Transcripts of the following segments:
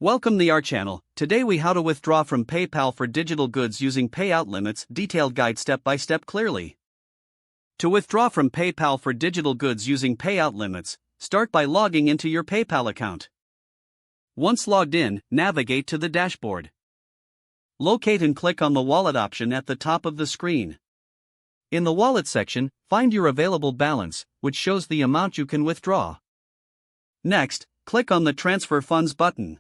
Welcome to our channel. Today we how to withdraw from PayPal for digital goods using payout limits, detailed guide step by step clearly. To withdraw from PayPal for digital goods using payout limits, start by logging into your PayPal account. Once logged in, navigate to the dashboard. Locate and click on the wallet option at the top of the screen. In the wallet section, find your available balance, which shows the amount you can withdraw. Next, click on the Transfer Funds button.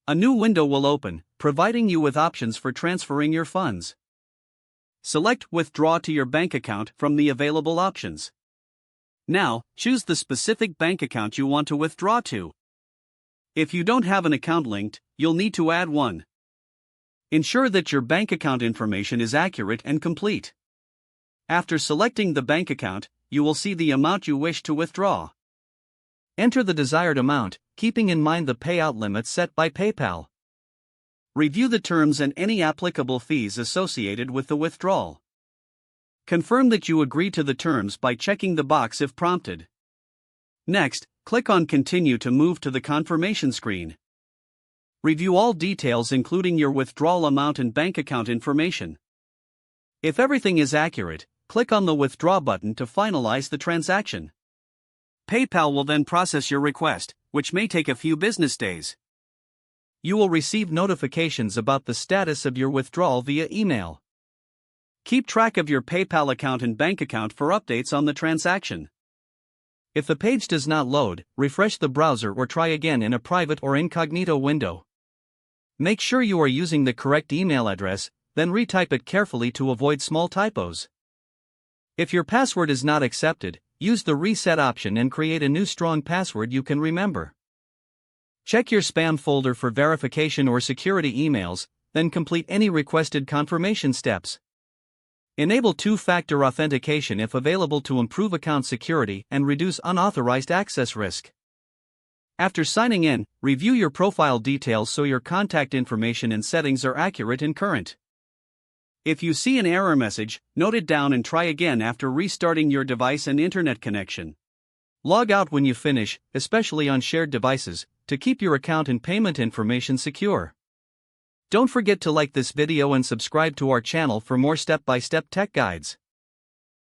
A new window will open, providing you with options for transferring your funds. Select Withdraw to your bank account from the available options. Now, choose the specific bank account you want to withdraw to. If you don't have an account linked, you'll need to add one. Ensure that your bank account information is accurate and complete. After selecting the bank account, you will see the amount you wish to withdraw. Enter the desired amount, keeping in mind the payout limits set by PayPal. Review the terms and any applicable fees associated with the withdrawal. Confirm that you agree to the terms by checking the box if prompted. Next, click on Continue to move to the confirmation screen. Review all details including your withdrawal amount and bank account information. If everything is accurate, click on the Withdraw button to finalize the transaction. PayPal will then process your request, which may take a few business days. You will receive notifications about the status of your withdrawal via email. Keep track of your PayPal account and bank account for updates on the transaction. If the page does not load, refresh the browser or try again in a private or incognito window. Make sure you are using the correct email address, then retype it carefully to avoid small typos. If your password is not accepted, use the reset option and create a new strong password you can remember. Check your spam folder for verification or security emails, then complete any requested confirmation steps. Enable two-factor authentication if available to improve account security and reduce unauthorized access risk. After signing in, review your profile details so your contact information and settings are accurate and current. If you see an error message, note it down and try again after restarting your device and internet connection. Log out when you finish, especially on shared devices, to keep your account and payment information secure. Don't forget to like this video and subscribe to our channel for more step-by-step tech guides.